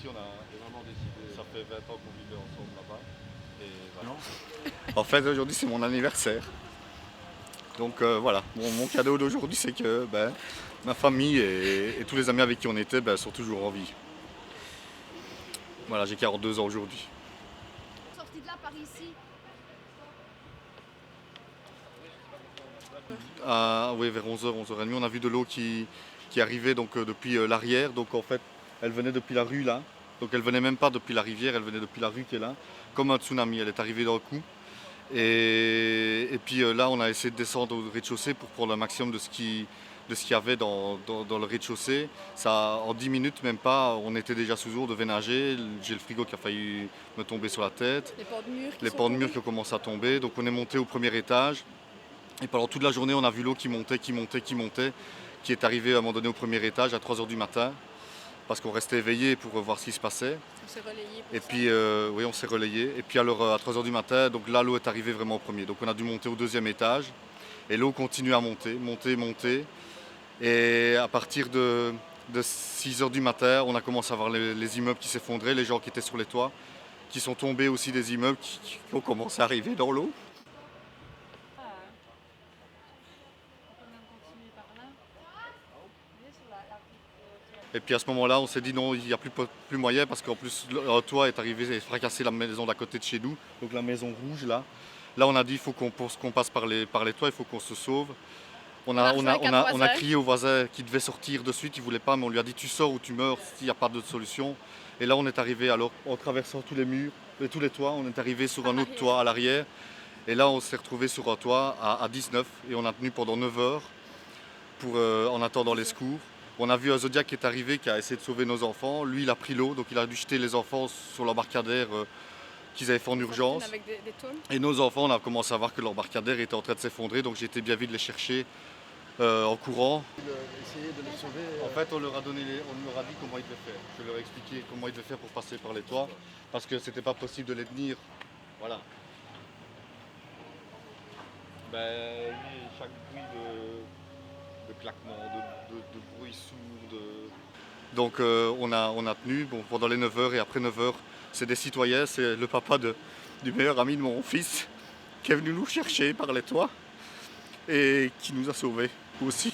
ici, on a vraiment décidé. Ça fait 20 ans qu'on vivait ensemble là-bas. Et voilà. Non. En fait, aujourd'hui, c'est mon anniversaire. Donc voilà, mon cadeau d'aujourd'hui, c'est que ma famille et tous les amis avec qui on était sont toujours en vie. Voilà, j'ai 42 ans aujourd'hui. Sorti de là par ici. Ah oui, vers 11h, 11h30, on a vu de l'eau qui arrivait donc, depuis l'arrière. Donc en fait, elle venait depuis la rue là. Donc elle venait même pas depuis la rivière, elle venait depuis la rue qui est là. Comme un tsunami, elle est arrivée d'un coup. Et puis là, on a essayé de descendre au rez-de-chaussée pour prendre un maximum de ce qu'il y avait dans le rez-de-chaussée. Ça, en 10 minutes, même pas, on était déjà sous eau, on devait nager. J'ai le frigo qui a failli me tomber sur la tête. Les pans de mur Qui ont commencé à tomber. Donc on est monté au premier étage. Et pendant toute la journée, on a vu l'eau qui montait, qui est arrivée à un moment donné au premier étage à 3h du matin. Parce qu'on restait éveillé pour voir ce qui se passait. On s'est relayé pour Et ça. puis, oui, on s'est relayé. Et puis, alors, à 3h du matin, donc là, l'eau est arrivée vraiment au premier. Donc, on a dû monter au deuxième étage. Et l'eau continue à monter. Et à partir de 6h du matin, on a commencé à voir les immeubles qui s'effondraient, les gens qui étaient sur les toits, qui sont tombés aussi des immeubles qui ont commencé à arriver dans l'eau. On peut même continuer par là. Vous voyez, sur la Et puis à ce moment-là, on s'est dit non, il n'y a plus moyen parce qu'en plus, un toit est arrivé et fracassé la maison d'à côté de chez nous, donc la maison rouge là. Là, on a dit il faut qu'on passe par les toits, il faut qu'on se sauve. On a crié au voisin qui devait sortir de suite, il ne voulait pas, mais on lui a dit tu sors ou tu meurs s'il n'y a pas d'autre solution. Et là, on est arrivé, alors en traversant tous les murs, tous les toits, on est arrivé sur un autre toit à l'arrière. Et là, on s'est retrouvé sur un toit à 19 et on a tenu pendant 9 heures en attendant les secours. On a vu un Zodiac qui est arrivé, qui a essayé de sauver nos enfants. Lui, il a pris l'eau, donc il a dû jeter les enfants sur l'embarcadère qu'ils avaient fait en urgence. avec des tonnes. Et nos enfants, on a commencé à voir que l'embarcadère était en train de s'effondrer, donc j'ai été bien vite les chercher en courant. Essayer de les sauver. En fait, on leur a dit comment ils devaient faire. Je leur ai expliqué comment ils devaient faire pour passer par les toits, parce que c'était pas possible de les tenir. Voilà. Oui, chaque bruit de claquement, de bruit sourd. Donc on a tenu pendant les 9 heures et après 9 heures, c'est des citoyens, c'est le papa du meilleur ami de mon fils qui est venu nous chercher par les toits et qui nous a sauvés aussi.